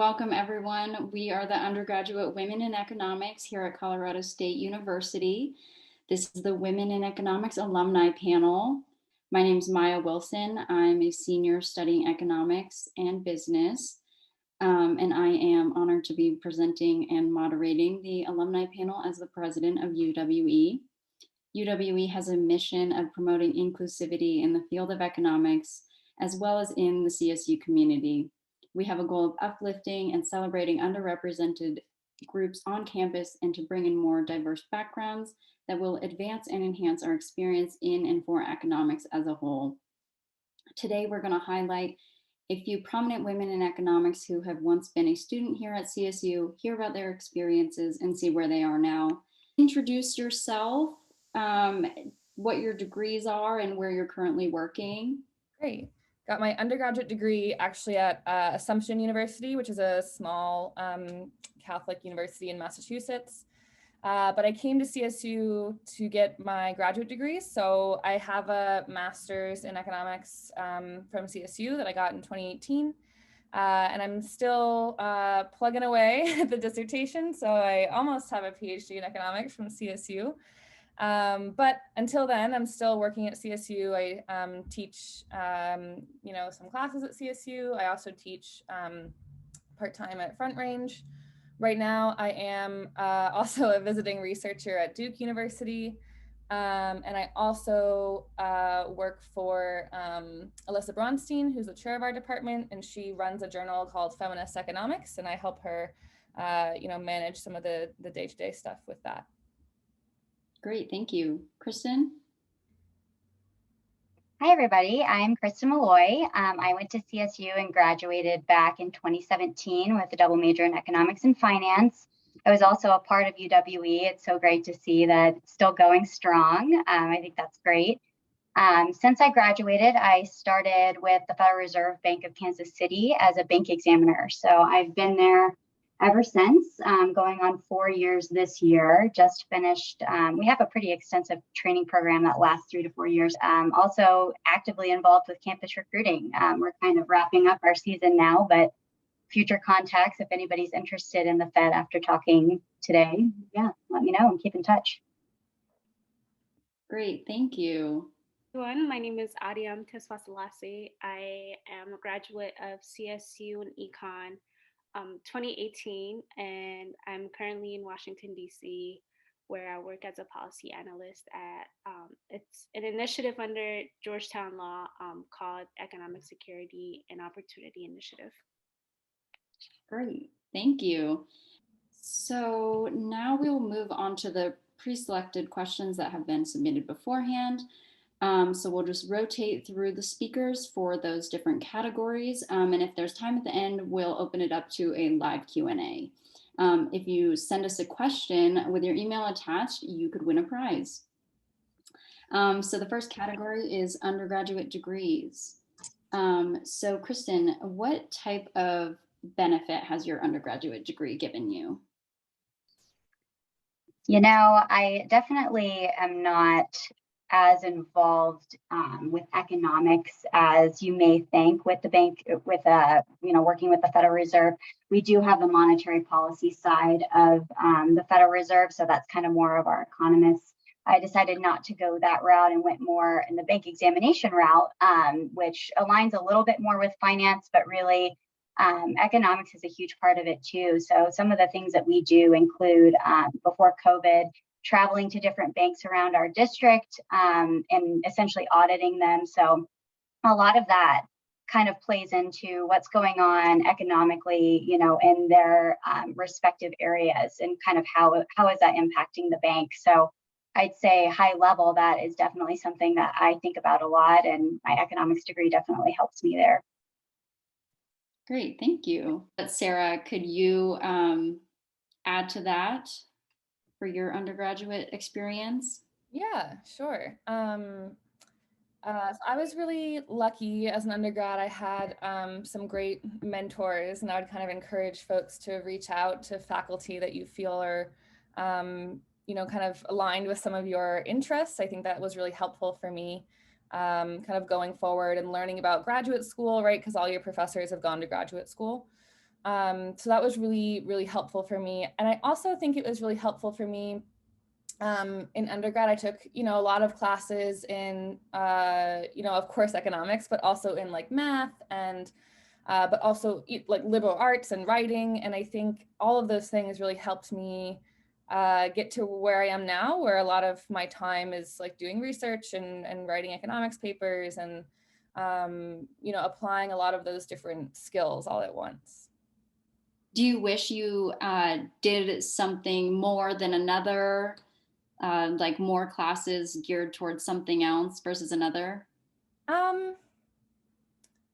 Welcome, everyone. We are the Undergraduate Women in Economics here at Colorado State University. This is the Women in Economics Alumni panel. My name is Mya Wilson. I'm a senior studying economics and business, and I am honored to be presenting and moderating the alumni panel as the president of UWE. UWE has a mission of promoting inclusivity in the field of economics, as well as in the CSU community. We have a goal of uplifting and celebrating underrepresented groups on campus and to bring in more diverse backgrounds that will advance and enhance our experience in and for economics as a whole. Today, we're going to highlight a few prominent women in economics who have once been a student here at CSU, hear about their experiences, and see where they are now. Introduce yourself, what your degrees are, and where you're currently working. Great. Got my undergraduate degree actually at Assumption University, which is a small Catholic university in Massachusetts. But I came to CSU to get my graduate degree. So I have a master's in economics from CSU that I got in 2018. And I'm still plugging away at the dissertation. So I almost have a PhD in economics from CSU. But until then, I'm still working at CSU. I teach, some classes at CSU. I also teach part-time at Front Range. Right now, I am also a visiting researcher at Duke University. And I also work for Alyssa Bronstein, who's the chair of our department, and she runs a journal called Feminist Economics, and I help her, manage some of the day-to-day stuff with that. Great, thank you. Kristen? Hi, everybody. I'm Kristen Malloy. I went to CSU and graduated back in 2017 with a double major in economics and finance. I was also a part of UWE. It's so great to see that it's still going strong. I think that's great. Since I graduated, I started with the Federal Reserve Bank of Kansas City as a bank examiner. So I've been there ever since, going on 4 years this year. Just finished. We have a pretty extensive training program that lasts 3 to 4 years. Also actively involved with campus recruiting. We're kind of wrapping up our season now, but future contacts, if anybody's interested in the Fed after talking today, let me know and keep in touch. Great, thank you. Everyone, my name is Adiam Tesfasselassie. I am a graduate of CSU in Econ 2018, and I'm currently in Washington, D.C., where I work as a policy analyst at, it's an initiative under Georgetown Law called Economic Security and Opportunity Initiative. Great, thank you. So now we'll move on to the pre-selected questions that have been submitted beforehand. So we'll just rotate through the speakers for those different categories. And if there's time at the end, we'll open it up to a live Q&A. If you send us a question with your email attached, you could win a prize. So the first category is undergraduate degrees. So Kristen, what type of benefit has your undergraduate degree given you? You know, I definitely am not as involved with economics as you may think with the bank, with working with the Federal Reserve. We do have the monetary policy side of the Federal Reserve, so that's kind of more of our economists. I decided not to go that route and went more in the bank examination route, which aligns a little bit more with finance, but really economics is a huge part of it too. So some of the things that we do include, before COVID, traveling to different banks around our district and essentially auditing them. So a lot of that kind of plays into what's going on economically, in their respective areas, and kind of how is that impacting the bank. So I'd say high level, that is definitely something that I think about a lot, and my economics degree definitely helps me there. Great, thank you. But Sarah, could you add to that for your undergraduate experience? Yeah, sure. So I was really lucky as an undergrad. I had some great mentors, and I would kind of encourage folks to reach out to faculty that you feel are, kind of aligned with some of your interests. I think that was really helpful for me, kind of going forward and learning about graduate school, right? Because all your professors have gone to graduate school. So that was really, really helpful for me. And I also think it was really helpful for me in undergrad. I took, a lot of classes in, of course, economics, but also in like math and, but also like liberal arts and writing. And I think all of those things really helped me get to where I am now, where a lot of my time is like doing research and writing economics papers and, applying a lot of those different skills all at once. Do you wish you did something more than another, like more classes geared towards something else versus another?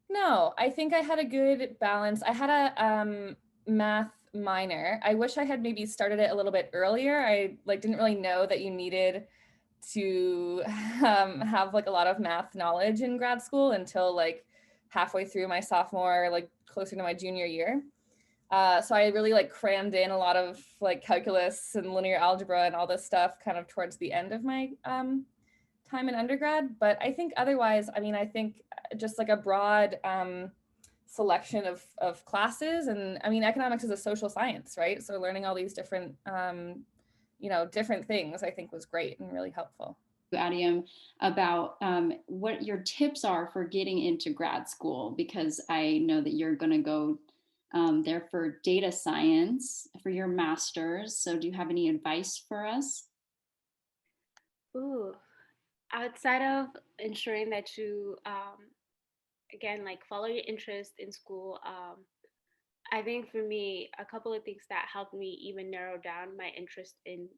No, I think I had a good balance. I had a math minor. I wish I had maybe started it a little bit earlier. I didn't really know that you needed to have like a lot of math knowledge in grad school until like halfway through my sophomore, like closer to my junior year. So I really like crammed in a lot of like calculus and linear algebra and all this stuff kind of towards the end of my time in undergrad. But I think otherwise, I think just like a broad selection of classes. And economics is a social science, right? So learning all these different, different things, I think was great and really helpful. Adiam, about what your tips are for getting into grad school, because I know that you're going to go there for data science for your master's. So do you have any advice for us? Ooh, outside of ensuring that you, again, like follow your interest in school, I think for me, a couple of things that helped me even narrow down my interest in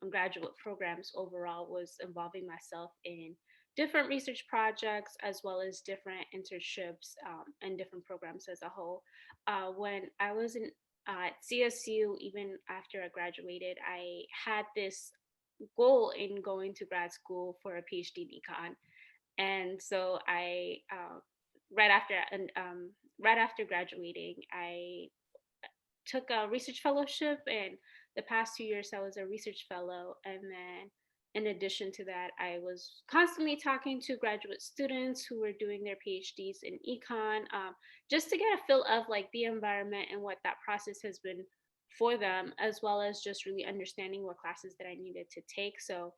graduate programs overall was involving myself in different research projects as well as different internships and different programs as a whole. When I was in CSU, even after I graduated, I had this goal in going to grad school for a PhD in econ, and so I right after and right after graduating, I took a research fellowship, and the past 2 years I was a research fellow. And then in addition to that, I was constantly talking to graduate students who were doing their PhDs in econ, just to get a feel of like the environment and what that process has been for them, as well as just really understanding what classes that I needed to take. So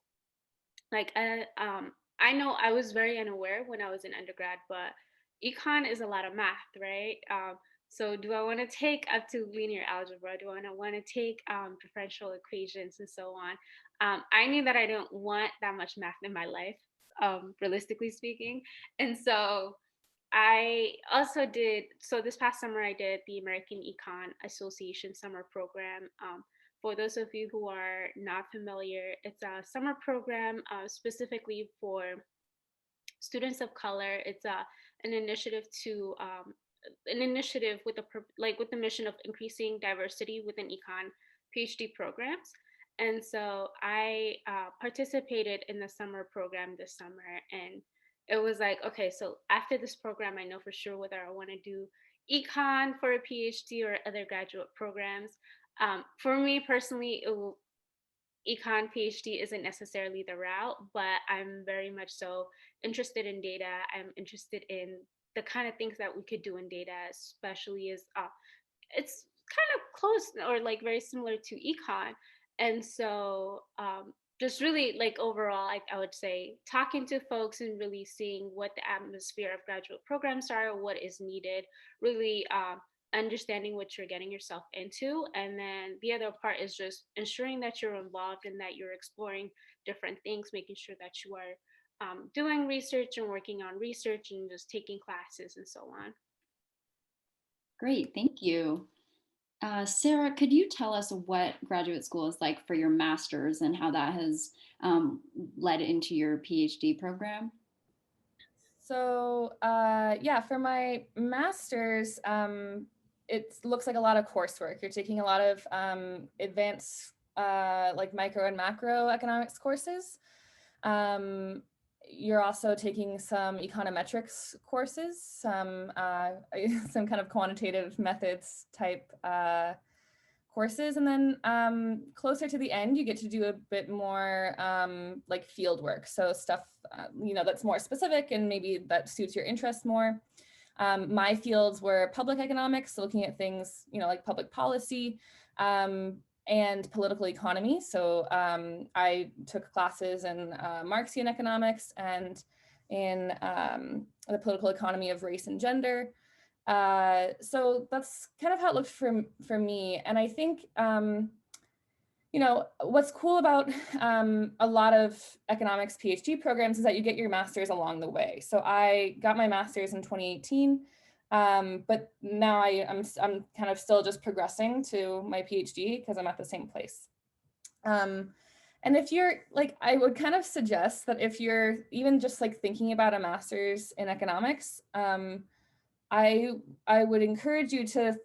like I know I was very unaware when I was in undergrad, but econ is a lot of math, right? So do I want to take up to linear algebra? Do I want to take differential equations and so on? I knew that I didn't want that much math in my life, realistically speaking. And so I also did, so this past summer, I did the American Econ Association summer program. For those of you who are not familiar, it's a summer program specifically for students of color. It's an initiative to an initiative with with the mission of increasing diversity within econ PhD programs. And so I participated in the summer program this summer, and it was like, okay, so after this program, I know for sure whether I want to do econ for a PhD or other graduate programs. For me personally, econ PhD isn't necessarily the route, but I'm very much so interested in data. I'm interested in the kind of things that we could do in data, especially as it's kind of close or like very similar to econ. And so just really like overall, I would say talking to folks and really seeing what the atmosphere of graduate programs are, what is needed, really understanding what you're getting yourself into. And then the other part is just ensuring that you're involved and that you're exploring different things, making sure that you are doing research and working on research and just taking classes and so on. Great, thank you. Sarah, could you tell us what graduate school is like for your master's and how that has led into your PhD program? So yeah, for my master's, it looks like a lot of coursework. You're taking a lot of advanced like micro and macro economics courses. You're also taking some econometrics courses, some some kind of quantitative methods type courses. And then closer to the end, you get to do a bit more like field work. So stuff, that's more specific and maybe that suits your interest more. My fields were public economics, so looking at things, like public policy, and political economy. So I took classes in Marxian economics and in the political economy of race and gender. So that's kind of how it looked for me. And I think, what's cool about a lot of economics PhD programs is that you get your master's along the way. So I got my master's in 2018, but now I'm kind of still just progressing to my PhD because I'm at the same place. And if you're I would kind of suggest that if you're even just thinking about a master's in economics, I would encourage you to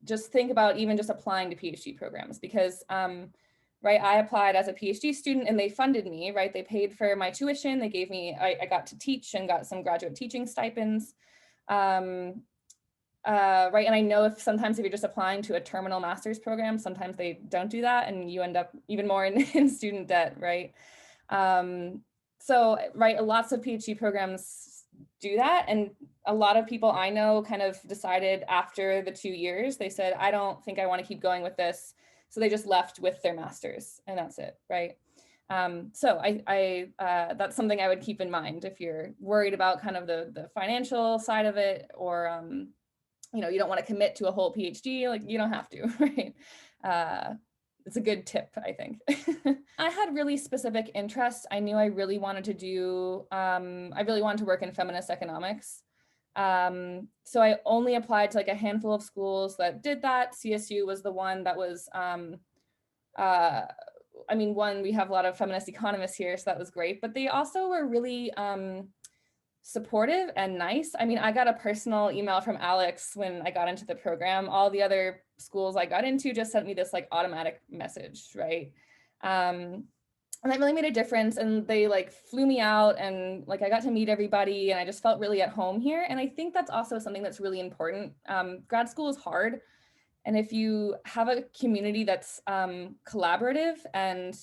just think about even just applying to PhD programs because, right, I applied as a PhD student and they funded me, right? They paid for my tuition. They gave me, I got to teach and got some graduate teaching stipends. Right, and I know sometimes if you're just applying to a terminal master's program, sometimes they don't do that and you end up even more in student debt, right? So, right, lots of PhD programs do that. And a lot of people I know kind of decided after the 2 years, they said, I don't think I want to keep going with this. So they just left with their master's and that's it, right? So I that's something I would keep in mind if you're worried about kind of the financial side of it, or you don't want to commit to a whole PhD, you don't have to, right? It's a good tip, I think. I had really specific interests. I knew I really wanted to do, I really wanted to work in feminist economics. So I only applied to a handful of schools that did that. CSU was the one that was, one, we have a lot of feminist economists here, so that was great, but they also were really supportive and nice. I got a personal email from Alex when I got into the program. All the other schools I got into just sent me this automatic message, right? And that really made a difference. And they flew me out and I got to meet everybody and I just felt really at home here. And I think that's also something that's really important. Grad school is hard. And if you have a community that's collaborative and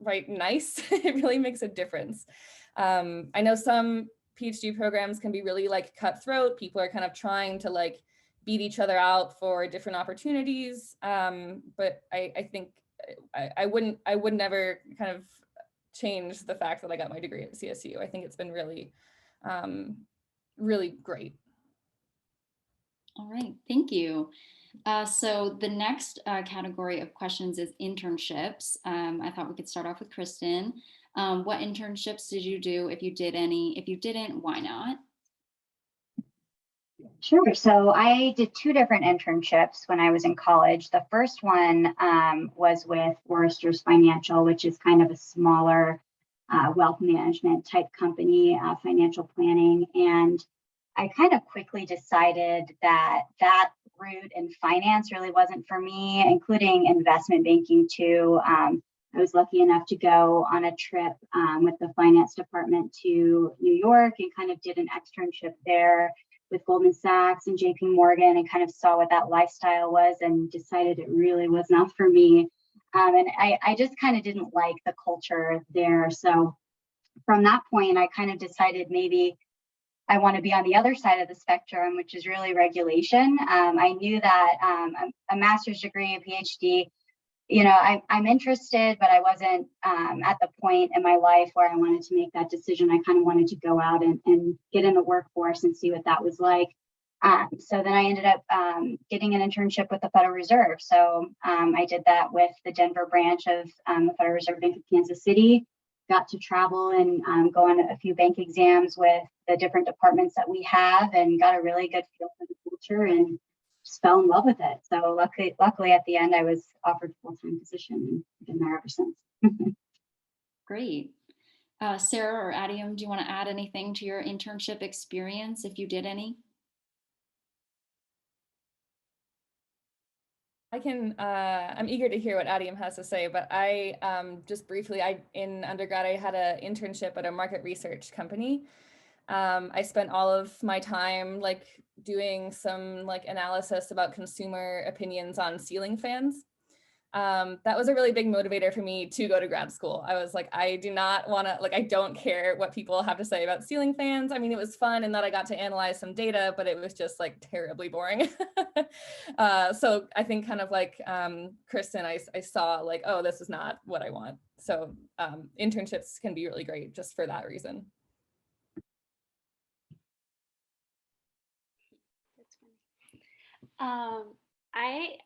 right, nice, it really makes a difference. I know some PhD programs can be really cutthroat. People are kind of trying to beat each other out for different opportunities. But I think I would never kind of change the fact that I got my degree at CSU. I think it's been really, really great. All right, thank you. So the next category of questions is internships. I thought we could start off with Kristen. What internships did you do? If you did any, if you didn't, why not? Sure. So I did 2 different internships when I was in college. The first one was with Forrester's Financial, which is kind of a smaller wealth management type company, financial planning. And I kind of quickly decided that that route in finance really wasn't for me, including investment banking too. I was lucky enough to go on a trip with the finance department to New York and kind of did an externship there with Goldman Sachs and JP Morgan and kind of saw what that lifestyle was and decided it really was not for me. And I just kind of didn't like the culture there. So from that point, I kind of decided maybe I want to be on the other side of the spectrum, which is really regulation. I knew that a master's degree, a PhD, I'm interested, but I wasn't at the point in my life where I wanted to make that decision. I kind of wanted to go out and get in the workforce and see what that was like. So then I ended up getting an internship with the Federal Reserve. So I did that with the Denver branch of the Federal Reserve Bank of Kansas City. Got to travel and go on a few bank exams with the different departments that we have and got a really good feel for the culture and just fell in love with it. So luckily at the end, I was offered a full-time position and I've been there ever since. Great. Sarah or Adiam, do you want to add anything to your internship experience if you did any? I'm eager to hear what Adiam has to say, but I just briefly, in undergrad, I had an internship at a market research company. I spent all of my time doing some analysis about consumer opinions on ceiling fans. that was a really big motivator for me to go to grad school. I was like, I do not want to, like, I don't care what people have to say about ceiling fans. I mean, it was fun in that I got to analyze some data, but it was just like terribly boring. So I think kind of like Kristen, I saw like, oh, this is not what I want. So internships can be really great just for that reason. That's funny.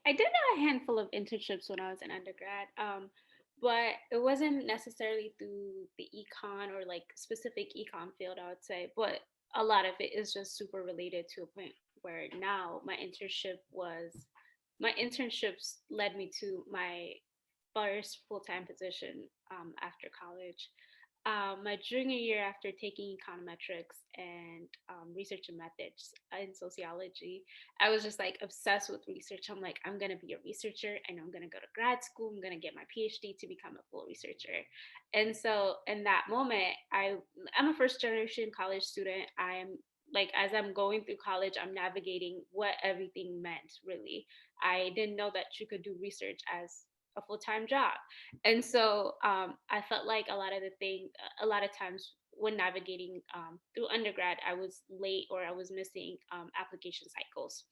I did a handful of internships when I was in undergrad, but it wasn't necessarily through the econ or like specific econ field, I would say. But a lot of it is just super related to a point where now my internships led me to my first full-time position after college. My junior year, after taking econometrics and research and methods in sociology, I was just like obsessed with research. I'm like, I'm gonna be a researcher, and I'm gonna go to grad school. I'm gonna get my PhD to become a full researcher. And so, in that moment, I'm a first generation college student. I'm like, as I'm going through college, I'm navigating what everything meant. Really, I didn't know that you could do research as a full-time job. And so I felt like a lot of times when navigating through undergrad, I was late or I was missing application cycles.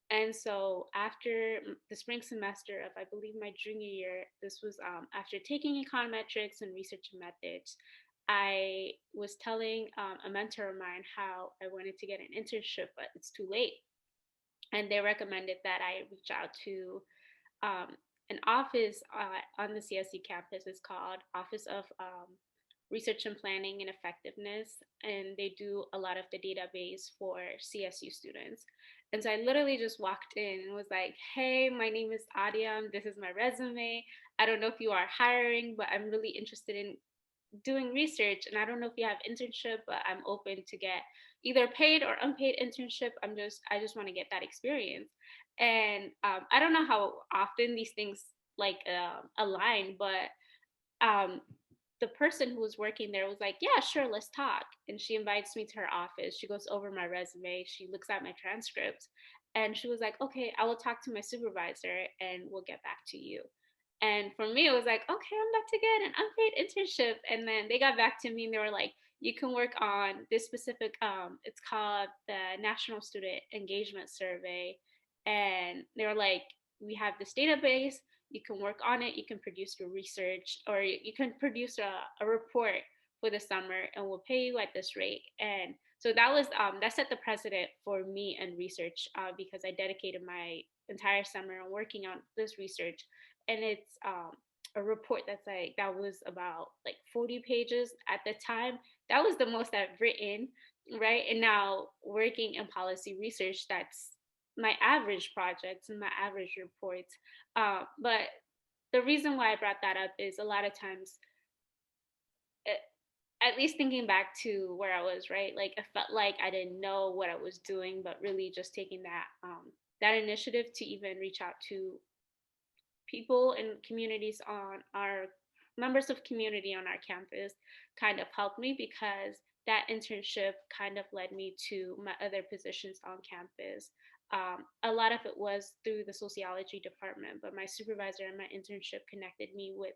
And so after the spring semester of, I believe, my junior year, this was after taking econometrics and research and methods, I was telling a mentor of mine how I wanted to get an internship, but it's too late. And they recommended that I reach out to um, an office on the CSU campus. Is called Office of Research and Planning and Effectiveness, and they do a lot of the database for CSU students. And so I literally just walked in and was like, hey, my name is Adiam. This is my resume. I don't know if you are hiring, but I'm really interested in doing research, and I don't know if you have internship, but I'm open to get either paid or unpaid internship. I just want to get that experience. And I don't know how often these things like align, but um, the person who was working there was like, yeah, sure, let's talk. And she invites me to her office. She goes over my resume. She looks at my transcripts, and she was like, okay, I will talk to my supervisor and we'll get back to you. And for me, it was like, okay, I'm about to get an unpaid internship. And then they got back to me and they were like, you can work on this specific, it's called the National Student Engagement Survey. And they were like, we have this database, you can work on it, you can produce your research, or you can produce a report for the summer, and we'll pay you at this rate. And so that set the precedent for me and research, because I dedicated my entire summer on working on this research. And it's a report that was about like 40 pages at the time. That was the most I've written, right? And now working in policy research, that's my average projects and my average reports. But the reason why I brought that up is a lot of times, it, at least thinking back to where I was, right? Like I felt like I didn't know what I was doing, but really just taking that initiative to even reach out to people and communities on our members of community on our campus kind of helped me, because that internship kind of led me to my other positions on campus. A lot of it was through the sociology department, but my supervisor and my internship connected me with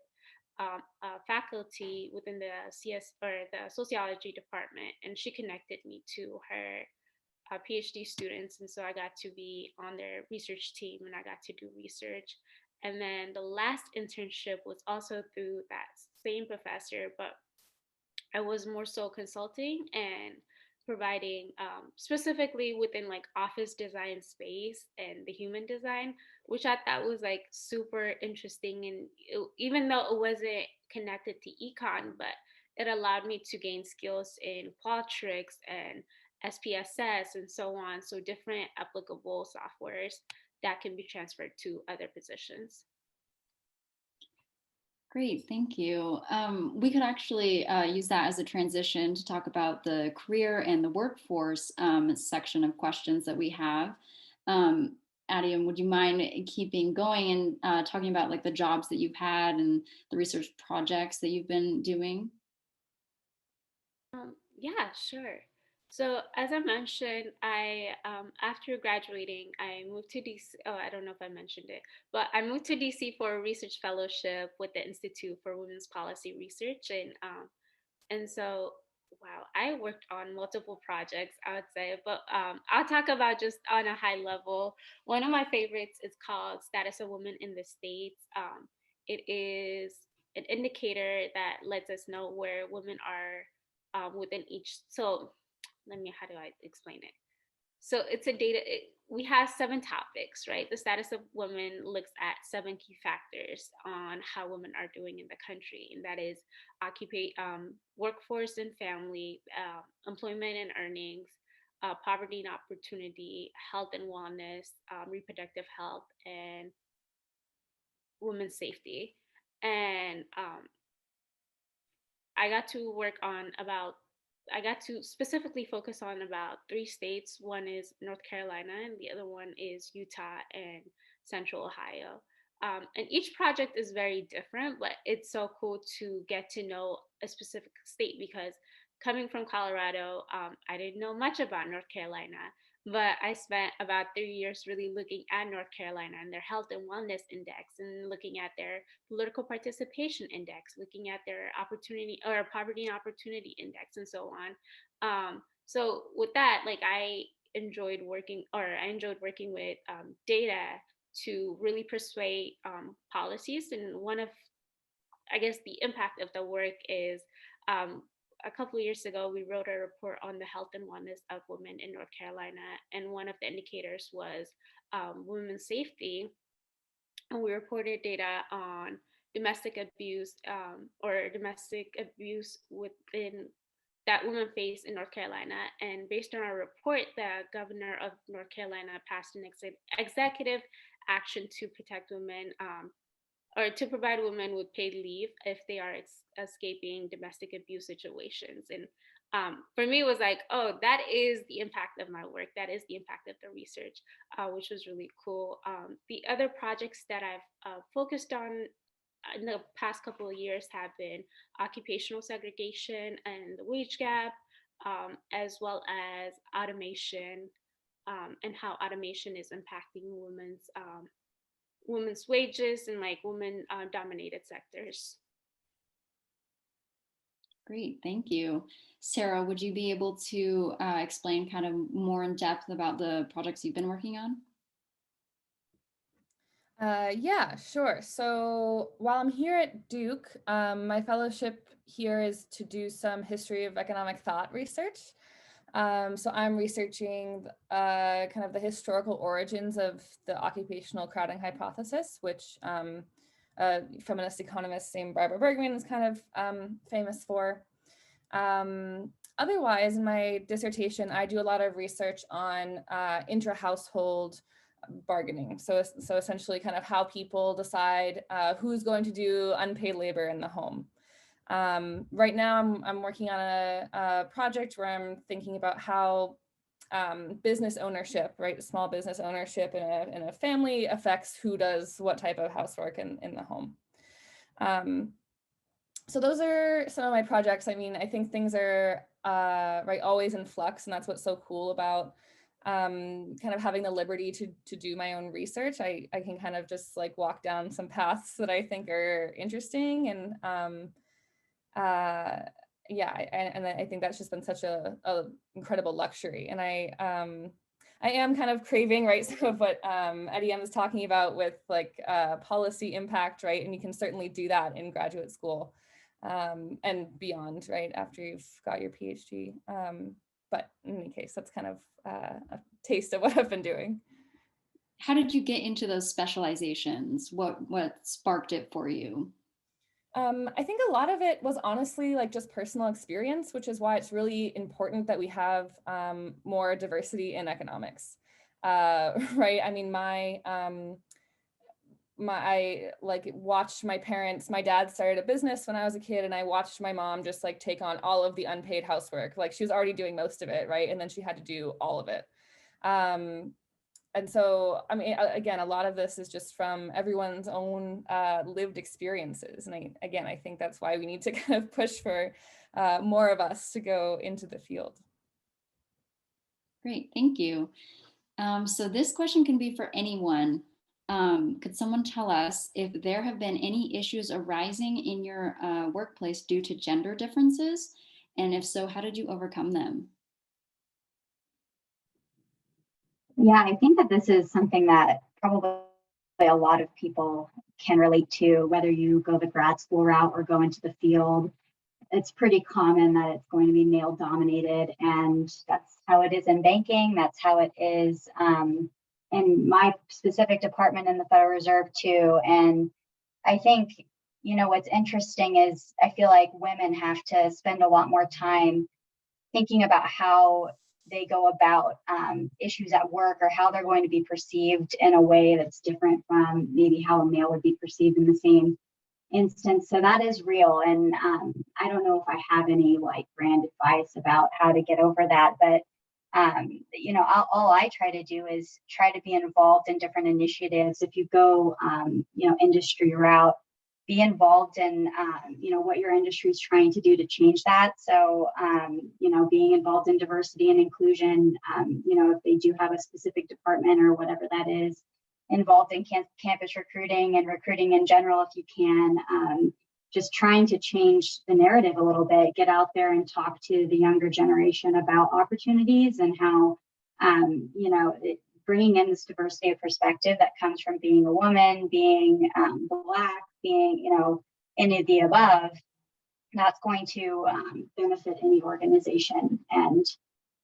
faculty within the CS or the sociology department, and she connected me to her PhD students, and so I got to be on their research team and I got to do research. And then the last internship was also through that same professor, but I was more so consulting and providing specifically within like office design space and the human design, which I thought was like super interesting. And even though it wasn't connected to econ, but it allowed me to gain skills in Qualtrics and SPSS and so on. So different applicable softwares that can be transferred to other positions. Great, thank you. We could actually use that as a transition to talk about the career and the workforce section of questions that we have. Adiam, would you mind keeping going and talking about like the jobs that you've had and the research projects that you've been doing? Yeah, sure. So as I mentioned, I after graduating, I moved to DC. Oh, I don't know if I mentioned it, but I moved to DC for a research fellowship with the Institute for Women's Policy Research, and so wow, I worked on multiple projects, I would say, but I'll talk about just on a high level. One of my favorites is called Status of Women in the States. It is an indicator that lets us know where women are within each. So let me, how do I explain it? So it's a data, we have 7 topics, right? The status of women looks at 7 key factors on how women are doing in the country, and that is workforce and family, employment and earnings, poverty and opportunity, health and wellness, reproductive health, and women's safety. And I got to work on about I got to specifically focus on about 3 states. One is North Carolina, and the other one is Utah and Central Ohio. And each project is very different, but it's so cool to get to know a specific state because coming from Colorado, I didn't know much about North Carolina, but I spent about 3 years really looking at North Carolina and their health and wellness index and looking at their political participation index, looking at their opportunity or poverty and opportunity index, and so on. So with that, like I enjoyed working with data to really persuade policies. And one of, I guess, the impact of the work is a couple of years ago, we wrote a report on the health and wellness of women in North Carolina, and one of the indicators was women's safety, and we reported data on domestic abuse or domestic abuse within that women face in North Carolina. And based on our report, the governor of North Carolina passed an executive action to protect women or to provide women with paid leave if they are escaping domestic abuse situations. And for me, it was like, oh, that is the impact of my work. That is the impact of the research, which was really cool. The other projects that I've focused on in the past couple of years have been occupational segregation and the wage gap, as well as automation, and how automation is impacting women's wages and like women dominated sectors. Great, thank you. Sarah, would you be able to explain kind of more in depth about the projects you've been working on? Yeah, sure. So while I'm here at Duke, my fellowship here is to do some history of economic thought research. So I'm researching kind of the historical origins of the occupational crowding hypothesis, which feminist economist named Barbara Bergman is kind of famous for. Otherwise, in my dissertation, I do a lot of research on intra-household bargaining. So essentially kind of how people decide who's going to do unpaid labor in the home. Right now I'm working on a project where I'm thinking about how business ownership, right, small business ownership in a family affects who does what type of housework in the home. So those are some of my projects. I mean, I think things are right, always in flux, and that's what's so cool about kind of having the liberty to do my own research. I can kind of just like walk down some paths that I think are interesting, and yeah, and I think that's just been such a incredible luxury. And I am kind of craving, right, some of what Adiam is talking about with like policy impact, right? And you can certainly do that in graduate school and beyond, right, after you've got your PhD. But in any case, that's kind of a taste of what I've been doing. How did you get into those specializations? What sparked it for you? I think a lot of it was honestly like just personal experience, which is why it's really important that we have more diversity in economics, right? I mean, I like watched my dad started a business when I was a kid, and I watched my mom just like take on all of the unpaid housework. Like she was already doing most of it, right? And then she had to do all of it. And so, I mean, again, a lot of this is just from everyone's own lived experiences. And I think that's why we need to kind of push for more of us to go into the field. Great, thank you. So this question can be for anyone. Could someone tell us if there have been any issues arising in your workplace due to gender differences? And if so, how did you overcome them? Yeah, I think that this is something that probably a lot of people can relate to, whether you go the grad school route or go into the field. It's pretty common that it's going to be male dominated, and that's how it is in banking. That's how it is in my specific department in the Federal Reserve too. And I think, what's interesting is I feel like women have to spend a lot more time thinking about how they go about issues at work, or how they're going to be perceived in a way that's different from maybe how a male would be perceived in the same instance. So that is real. And I don't know if I have any like grand advice about how to get over that, but all I try to do is try to be involved in different initiatives. If you go, industry route, be involved in, what your industry is trying to do to change that. So, being involved in diversity and inclusion, if they do have a specific department or whatever that is, involved in campus recruiting and recruiting in general, if you can, just trying to change the narrative a little bit, get out there and talk to the younger generation about opportunities and how, bringing in this diversity of perspective that comes from being a woman, being Black, being, any of the above, that's going to benefit any organization. And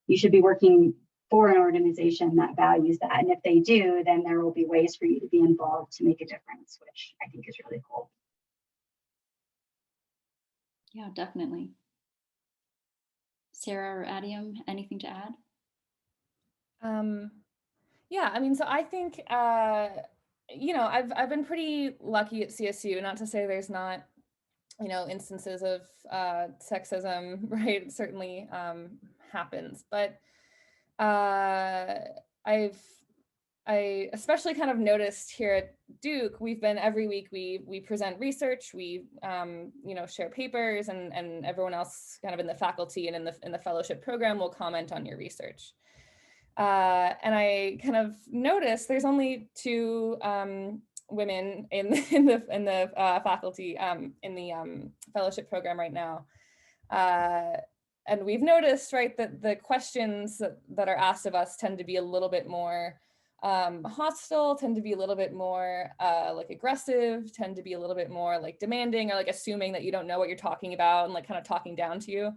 you should be working for an organization that values that. And if they do, then there will be ways for you to be involved to make a difference, which I think is really cool. Yeah, definitely. Sarah or Adiam, anything to add? Yeah, I mean, so I think, I've been pretty lucky at CSU, not to say there's not, instances of sexism, right? It certainly happens, but I especially kind of noticed here at Duke, we've been every week we present research, we share papers, and everyone else kind of in the faculty and in the fellowship program will comment on your research. And I kind of noticed there's only two women in the faculty in the fellowship program right now. And we've noticed, right, that the questions that are asked of us tend to be a little bit more hostile, tend to be a little bit more like aggressive, tend to be a little bit more like demanding, or like assuming that you don't know what you're talking about and like kind of talking down to you.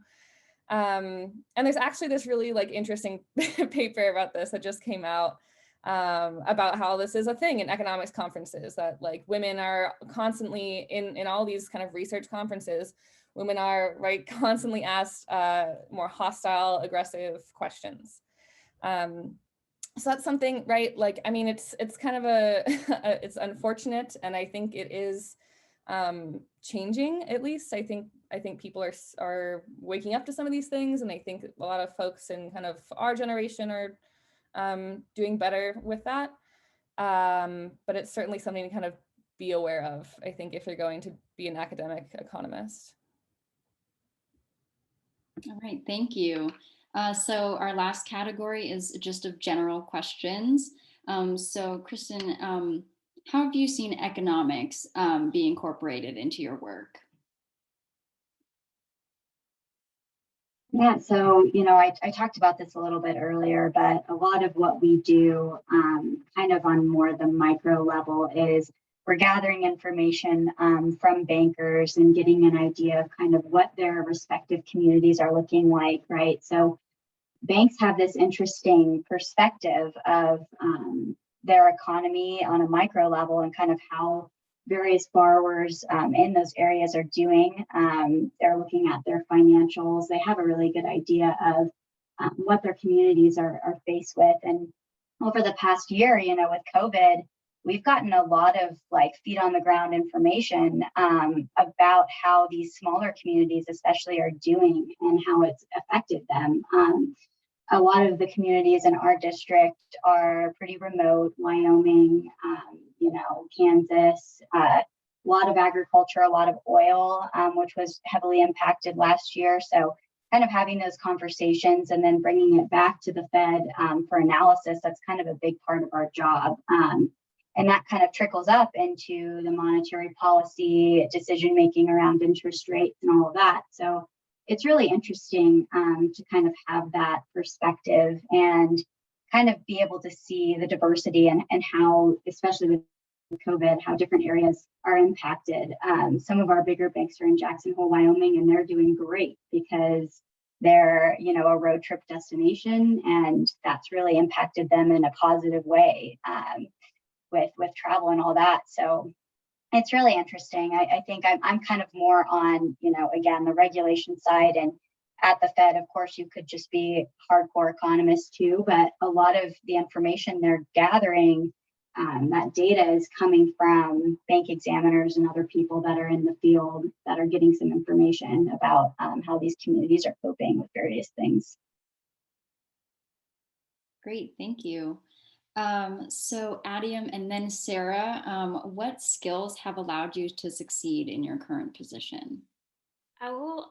And there's actually this really like interesting paper about this that just came out about how this is a thing in economics conferences, that like women are constantly in all these kind of research conferences, women are right constantly asked more hostile, aggressive questions. So that's something, right? Like, I mean, it's kind of it's unfortunate, and I think it is changing. At least I think people are waking up to some of these things, and I think a lot of folks in kind of our generation are doing better with that. But it's certainly something to kind of be aware of, I think, if you're going to be an academic economist. All right, thank you. So our last category is just of general questions. So Kristen, how have you seen economics be incorporated into your work? Yeah, so, I talked about this a little bit earlier, but a lot of what we do kind of on more the micro level is we're gathering information from bankers and getting an idea of kind of what their respective communities are looking like, right? So banks have this interesting perspective of their economy on a micro level and kind of how various borrowers in those areas are doing. They're looking at their financials. They have a really good idea of what their communities are faced with. And over the past year, with COVID, we've gotten a lot of like feet on the ground information about how these smaller communities especially are doing and how it's affected them. A lot of the communities in our district are pretty remote, Wyoming, Kansas, a lot of agriculture, a lot of oil, which was heavily impacted last year. So kind of having those conversations and then bringing it back to the Fed for analysis, that's kind of a big part of our job. And that kind of trickles up into the monetary policy, decision-making around interest rates and all of that. So it's really interesting to kind of have that perspective and kind of be able to see the diversity and how, especially with COVID, how different areas are impacted. Some of our bigger banks are in Jackson Hole, Wyoming, and they're doing great because they're, a road trip destination, and that's really impacted them in a positive way with travel and all that. So it's really interesting. I think I'm kind of more on, again, the regulation side, and at the Fed, of course, you could just be hardcore economists too, but a lot of the information they're gathering, that data is coming from bank examiners and other people that are in the field that are getting some information about how these communities are coping with various things. Great, thank you. So Adiam and then Sarah, what skills have allowed you to succeed in your current position? I will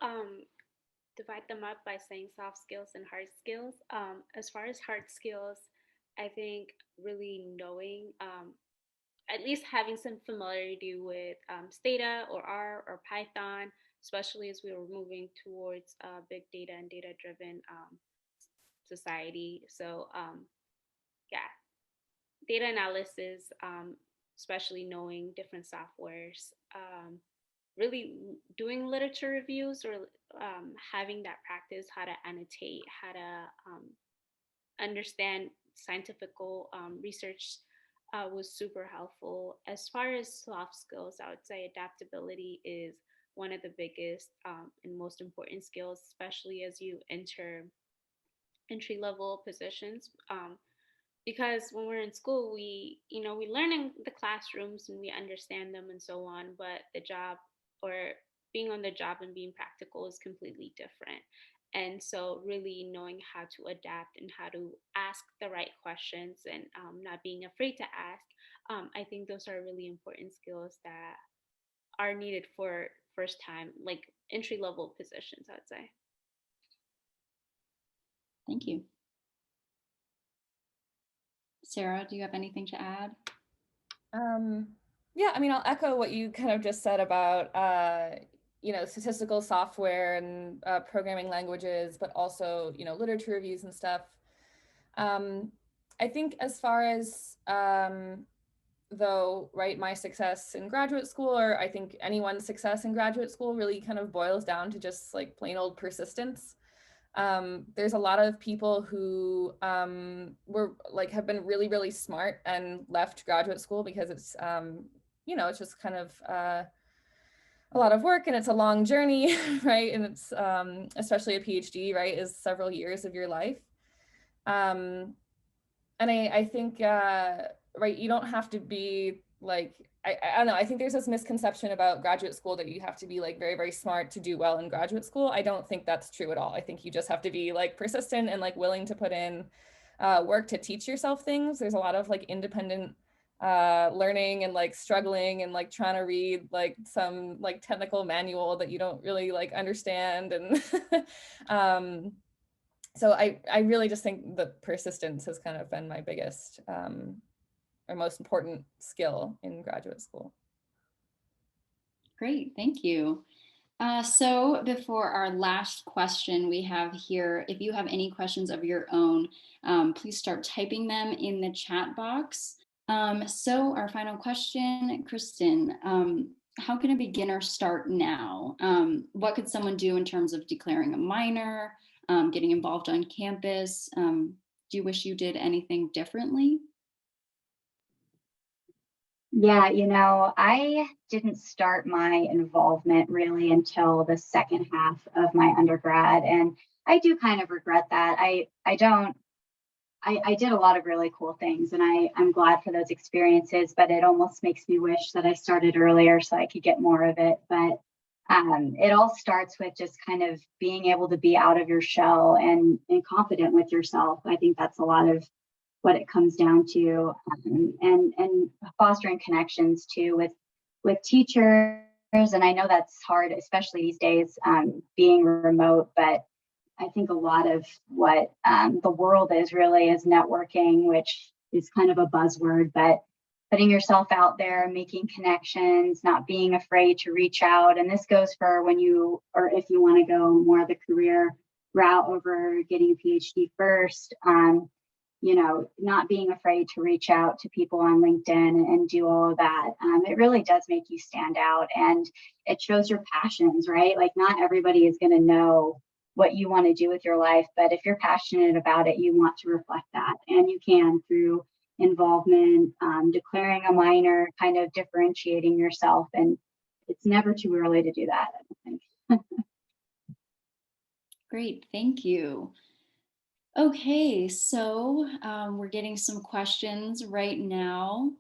divide them up by saying soft skills and hard skills. As far as hard skills, I think really knowing, at least having some familiarity with Stata or R or Python, especially as we were moving towards big data and data-driven society. So yeah, data analysis, especially knowing different softwares, really doing literature reviews or having that practice, how to annotate, how to understand scientific research was super helpful. As far as soft skills, I would say adaptability is one of the biggest and most important skills, especially as you enter entry-level positions. Because when we're in school, we learn in the classrooms and we understand them and so on, but the job or being on the job and being practical is completely different. And so really knowing how to adapt and how to ask the right questions and not being afraid to ask, I think those are really important skills that are needed for first time, like entry-level positions, I would say. Thank you. Sarah, do you have anything to add? Yeah, I mean, I'll echo what you kind of just said about, statistical software and programming languages, but also, literature reviews and stuff. I think as far as, though, right, my success in graduate school, or I think anyone's success in graduate school really kind of boils down to just like plain old persistence. There's a lot of people who have been really, really smart and left graduate school because it's, it's just kind of a lot of work and it's a long journey, right? And it's especially a PhD, right, is several years of your life. And I think, right, you don't have to be like, I don't know, I think there's this misconception about graduate school that you have to be like very, very smart to do well in graduate school. I don't think that's true at all. I think you just have to be like persistent and like willing to put in work to teach yourself things. There's a lot of like independent learning and like struggling and like trying to read like some like technical manual that you don't really like understand. And so I really just think that persistence has kind of been my biggest or most important skill in graduate school. Great, thank you. So before our last question we have here, if you have any questions of your own, please start typing them in the chat box. So our final question, Kristen, how can a beginner start now? What could someone do in terms of declaring a minor, getting involved on campus? Do you wish you did anything differently? Yeah, I didn't start my involvement really until the second half of my undergrad, and I do kind of regret that. I did a lot of really cool things, and I'm glad for those experiences, but it almost makes me wish that I started earlier so I could get more of it. But it all starts with just kind of being able to be out of your shell and confident with yourself. I think that's a lot of what it comes down to, and fostering connections too with teachers. And I know that's hard, especially these days, being remote, but I think a lot of what the world is really is networking, which is kind of a buzzword, but putting yourself out there, making connections, not being afraid to reach out. And this goes for when you, or if you want to go more the career route over getting a PhD first, not being afraid to reach out to people on LinkedIn and do all of that. It really does make you stand out, and it shows your passions, right? Like not everybody is going to know what you want to do with your life, but if you're passionate about it, you want to reflect that, and you can through involvement, declaring a minor, kind of differentiating yourself. And it's never too early to do that, I don't think. Great, thank you. Okay, so we're getting some questions right now.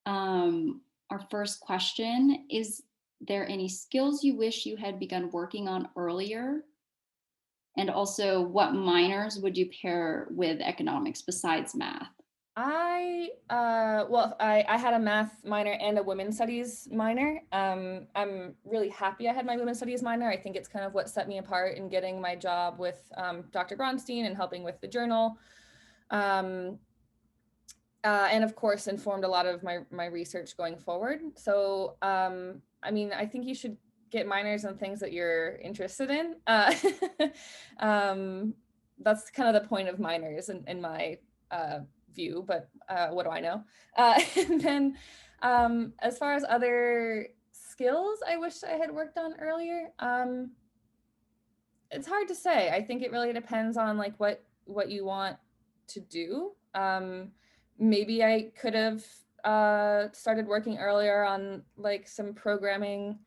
Our first question, is there any skills you wish you had begun working on earlier? And also, what minors would you pair with economics besides math? I had a math minor and a women's studies minor. I'm really happy I had my women's studies minor. I think it's kind of what set me apart in getting my job with Dr. Bronstein and helping with the journal. And of course informed a lot of my research going forward. So I think you should get minors in things that you're interested in. That's kind of the point of minors in my view, but what do I know? And then as far as other skills I wish I had worked on earlier, it's hard to say. I think it really depends on like what you want to do. Maybe I could have started working earlier on like some programming,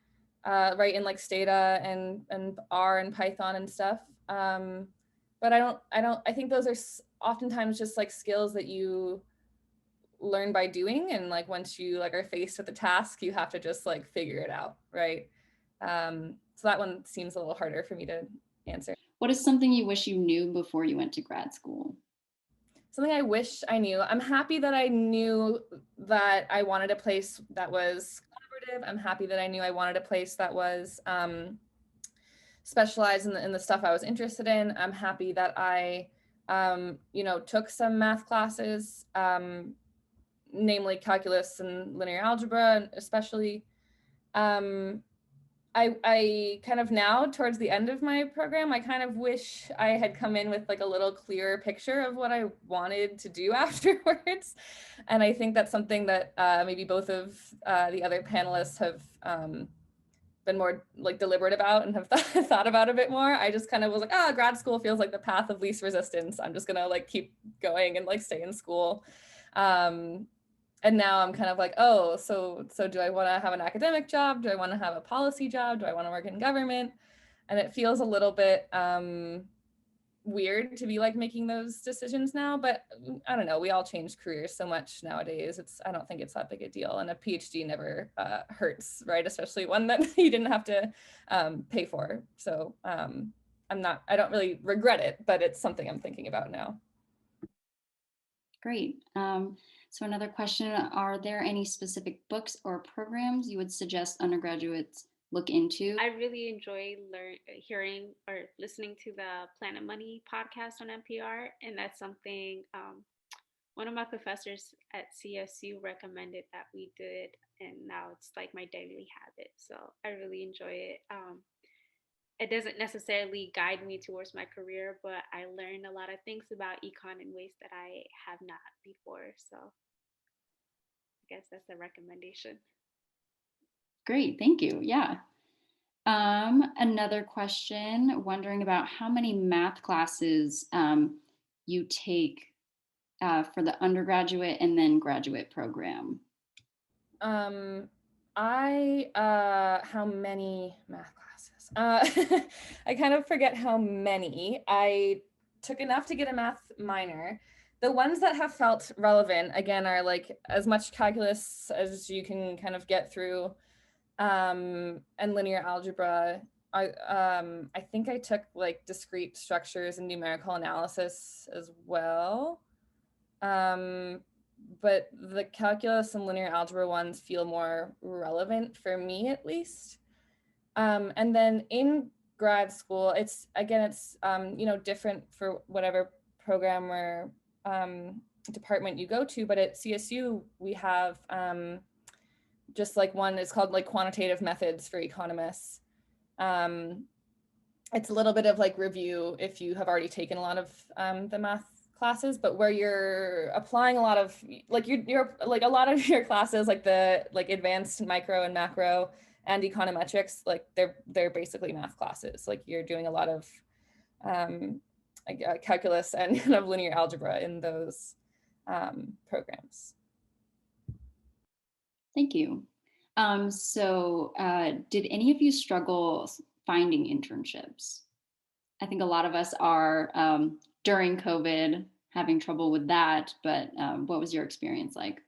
right, in like Stata and R and Python and stuff. But I think those are oftentimes just like skills that you learn by doing, and like once you like are faced with the task, you have to just like figure it out, right? So that one seems a little harder for me to answer. What is something you wish you knew before you went to grad school? Something I wish I knew. I'm happy that I knew that I wanted a place that was collaborative. I'm happy that I knew I wanted a place that was specialized in the stuff I was interested in. I'm happy that I, took some math classes, namely calculus and linear algebra, especially. I kind of now, towards the end of my program, I kind of wish I had come in with like a little clearer picture of what I wanted to do afterwards. And I think that's something that maybe both of the other panelists have been more like deliberate about and have thought about a bit more. I just kind of was like, grad school feels like the path of least resistance. I'm just gonna like keep going and like stay in school. And now I'm kind of like, so do I want to have an academic job? Do I want to have a policy job? Do I want to work in government? And it feels a little bit weird to be like making those decisions now, but I don't know. We all change careers so much nowadays. I don't think it's that big a deal. And a PhD never hurts, right? Especially one that you didn't have to pay for. So I don't really regret it, but it's something I'm thinking about now. Great. So another question, are there any specific books or programs you would suggest undergraduates look into? I really enjoy hearing or listening to the Planet Money podcast on NPR, and that's something one of my professors at CSU recommended that we did, and now it's like my daily habit. So I really enjoy it. It doesn't necessarily guide me towards my career, but I learned a lot of things about econ in ways that I have not before. So I guess that's a recommendation. Great, thank you. Yeah. Another question, wondering about how many math classes you take for the undergraduate and then graduate program. How many math classes? I kind of forget how many. I took enough to get a math minor. The ones that have felt relevant, again, are like as much calculus as you can kind of get through, and linear algebra. I think I took like discrete structures and numerical analysis as well. But the calculus and linear algebra ones feel more relevant for me, at least. And then in grad school, it's you know, different for whatever program or department you go to, but at CSU we have just like one is called like Quantitative Methods for Economists. It's a little bit of like review if you have already taken a lot of the math classes, but where you're applying a lot of like you're like a lot of your classes, like the like advanced micro and macro and econometrics, like they're basically math classes. Like you're doing a lot of calculus and kind of linear algebra in those programs. Thank you. Did any of you struggle finding internships? I think a lot of us are during COVID having trouble with that, but what was your experience like?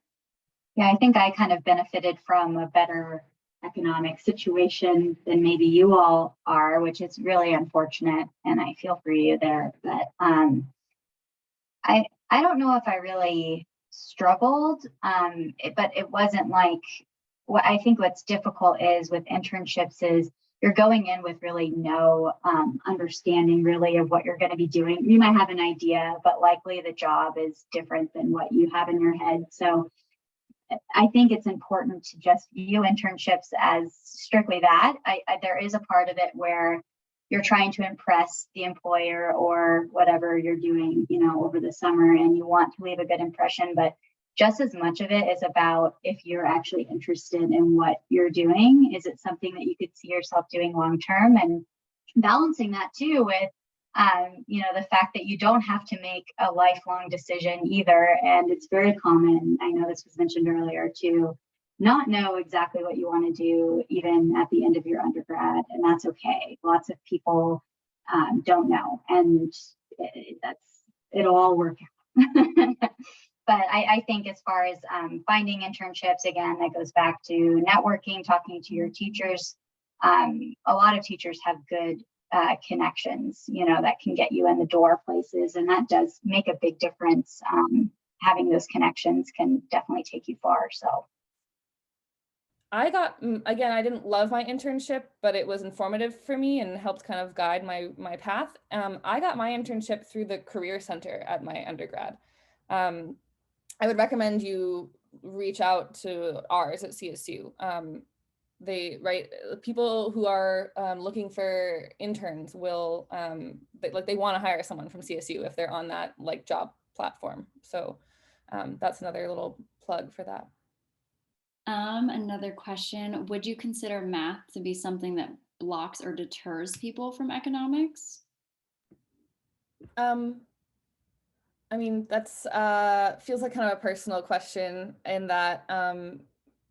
Yeah, I think I kind of benefited from a better economic situation than maybe you all are, which is really unfortunate. And I feel for you there. But I don't know if I really struggled, but it wasn't like what I think what's difficult is with internships is you're going in with really no understanding really of what you're going to be doing. You might have an idea, but likely the job is different than what you have in your head. So I think it's important to just view internships as strictly that. There is a part of it where you're trying to impress the employer or whatever you're doing, you know, over the summer, and you want to leave a good impression. But just as much of it is about if you're actually interested in what you're doing. Is it something that you could see yourself doing long term? And balancing that too with you know, the fact that you don't have to make a lifelong decision either. And it's very common, I know this was mentioned earlier, to not know exactly what you want to do even at the end of your undergrad. And that's okay. Lots of people don't know. And it'll all work out. But I think as far as finding internships, again, that goes back to networking, talking to your teachers. A lot of teachers have good connections, you know, that can get you in the door places, and that does make a big difference. Having those connections can definitely take you far. So I got, again, I didn't love my internship, but it was informative for me and helped kind of guide my path. I got my internship through the Career Center at my undergrad. I would recommend you reach out to ours at CSU. People who are looking for interns will they want to hire someone from CSU if they're on that like job platform. So that's another little plug for that. Another question, would you consider math to be something that blocks or deters people from economics? I mean, that's feels like kind of a personal question in that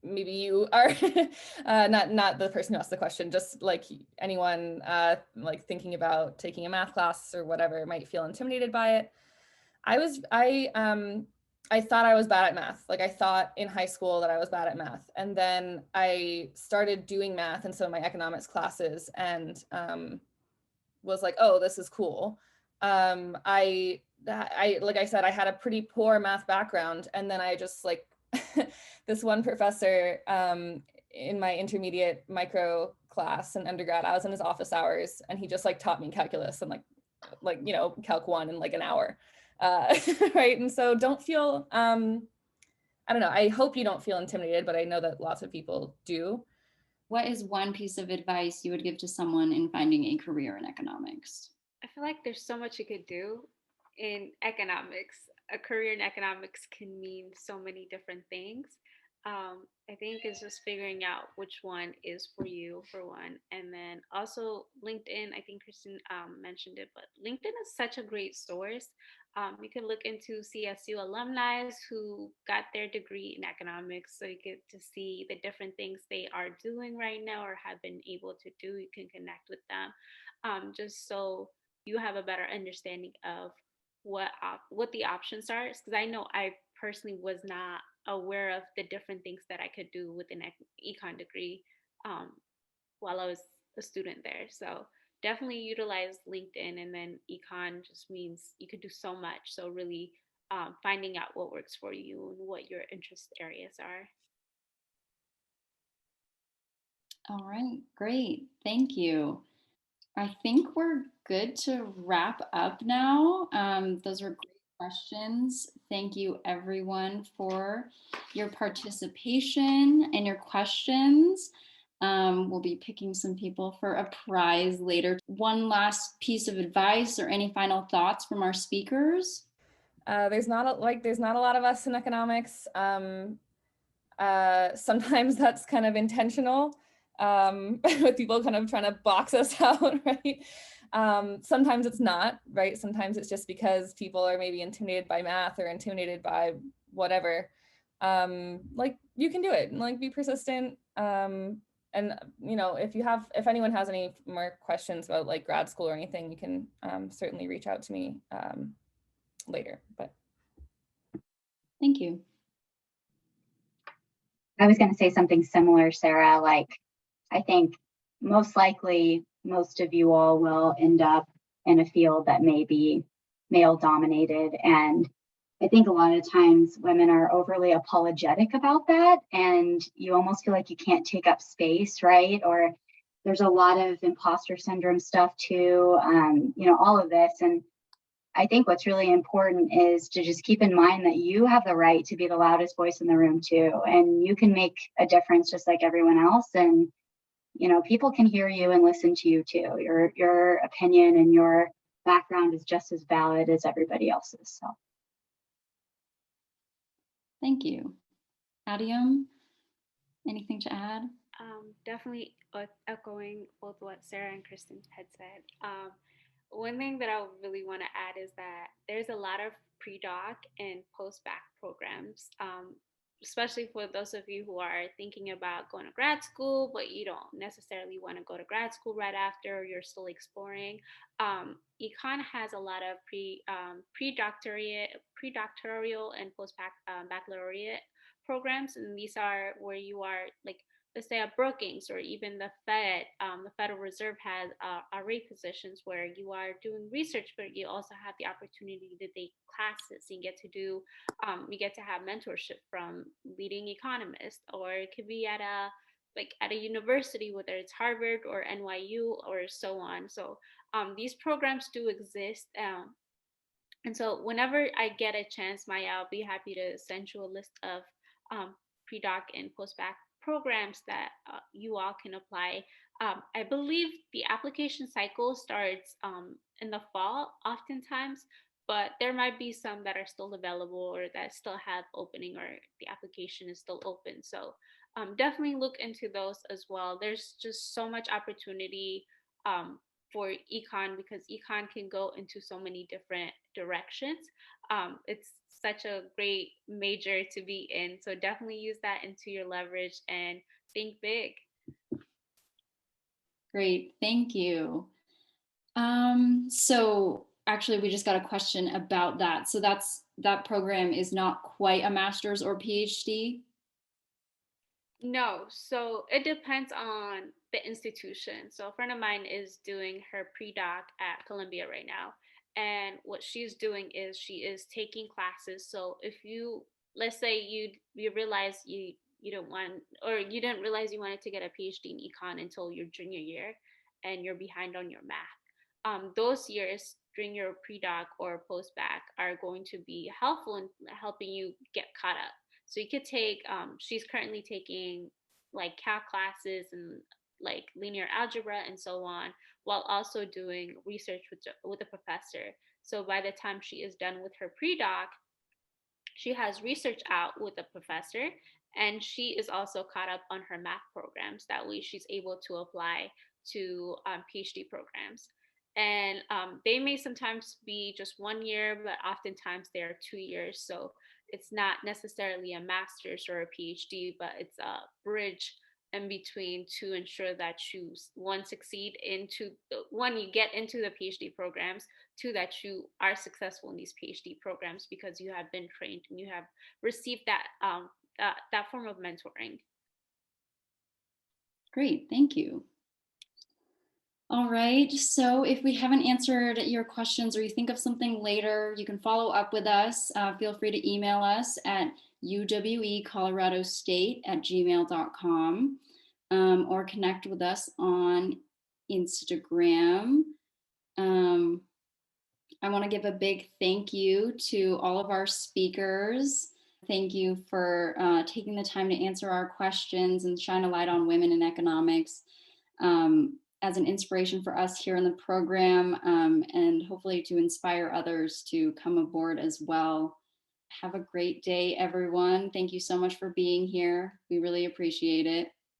maybe you are not the person who asked the question, just like anyone like thinking about taking a math class or whatever might feel intimidated by it. I thought I was bad at math. Like I thought in high school that I was bad at math. And then I started doing math in some of my economics classes and was like, oh, this is cool. Like I said, I had a pretty poor math background. And then I just like this one professor in my intermediate micro class in undergrad, I was in his office hours and he just like taught me calculus and like, you know, Calc 1 in like an hour. Right. And so don't feel, I don't know, I hope you don't feel intimidated, but I know that lots of people do. What is one piece of advice you would give to someone in finding a career in economics? I feel like there's so much you could do in economics. A career in economics can mean so many different things. I think it's just figuring out which one is for you, for one. And then also LinkedIn, I think Kristen mentioned it, but LinkedIn is such a great source. You can look into CSU alumni who got their degree in economics, so you get to see the different things they are doing right now or have been able to do. You can connect with them, just so you have a better understanding of what the options are. Because I know I personally was not aware of the different things that I could do with an econ degree while I was a student there. So definitely utilize LinkedIn, and then econ just means you could do so much. So really finding out what works for you and what your interest areas are. All right, great. Thank you. I think we're good to wrap up now. Those were great questions. Thank you everyone for your participation and your questions. We'll be picking some people for a prize later. One last piece of advice or any final thoughts from our speakers? There's not a lot of us in economics. Sometimes that's kind of intentional, with people kind of trying to box us out, right? Sometimes it's not, right? Sometimes it's just because people are maybe intimidated by math or intimidated by whatever. Like, you can do it, and like, be persistent. And if anyone has any more questions about like grad school or anything, you can certainly reach out to me later. But Thank you. I was going to say something similar, Sarah. Like, I think most likely most of you all will end up in a field that may be male dominated. And I think a lot of times women are overly apologetic about that. And you almost feel like you can't take up space, right? Or there's a lot of imposter syndrome stuff too, all of this. And I think what's really important is to just keep in mind that you have the right to be the loudest voice in the room too. And you can make a difference just like everyone else. And, people can hear you and listen to you too. Your opinion and your background is just as valid as everybody else's. So. Thank you. Adiam, anything to add? Definitely echoing both what Sarah and Kristen had said. One thing that I really want to add is that there's a lot of pre-doc and post-bac programs, especially for those of you who are thinking about going to grad school, but you don't necessarily want to go to grad school right after, you're still exploring. Econ has a lot of pre-doctoral and post-baccalaureate programs, and these are where you are like, let's say at Brookings or even the Federal Reserve has RA positions where you are doing research, but you also have the opportunity to take classes and you get to have mentorship from leading economists, or it could be at a university, whether it's Harvard or NYU or so on. So these programs do exist. And so whenever I get a chance, Maya, I'll be happy to send you a list of pre-doc and post-bac programs that you all can apply. I believe the application cycle starts in the fall oftentimes, but there might be some that are still available or that still have opening or the application is still open. So definitely look into those as well. There's just so much opportunity for econ because econ can go into so many different directions. It's such a great major to be in. So definitely use that into your leverage and think big. Great, thank you. So actually we just got a question about that. So that program is not quite a master's or PhD? No, so it depends on the institution. So a friend of mine is doing her pre-doc at Columbia right now. And what she's doing is she is taking classes. So if you, let's say you realize you don't want, or you didn't realize you wanted to get a PhD in econ until your junior year and you're behind on your math. Those years during your pre-doc or post-bac are going to be helpful in helping you get caught up. So you could take, she's currently taking like calc classes and like linear algebra and so on, while also doing research with a professor. So by the time she is done with her pre-doc, she has research out with a professor, and she is also caught up on her math programs. That way she's able to apply to PhD programs. And they may sometimes be just 1 year, but oftentimes they are 2 years. So it's not necessarily a master's or a PhD, but it's a bridge in between to ensure that you succeed into you get into the PhD programs, two, that you are successful in these PhD programs because you have been trained and you have received that form of mentoring. Great, thank you. All right, so if we haven't answered your questions or you think of something later, you can follow up with us. Feel free to email us at uweColoradoState@gmail.com or connect with us on Instagram. I want to give a big thank you to all of our speakers. Thank you for taking the time to answer our questions and shine a light on women in economics as an inspiration for us here in the program, and hopefully to inspire others to come aboard as well. Have a great day, everyone. Thank you so much for being here. We really appreciate it.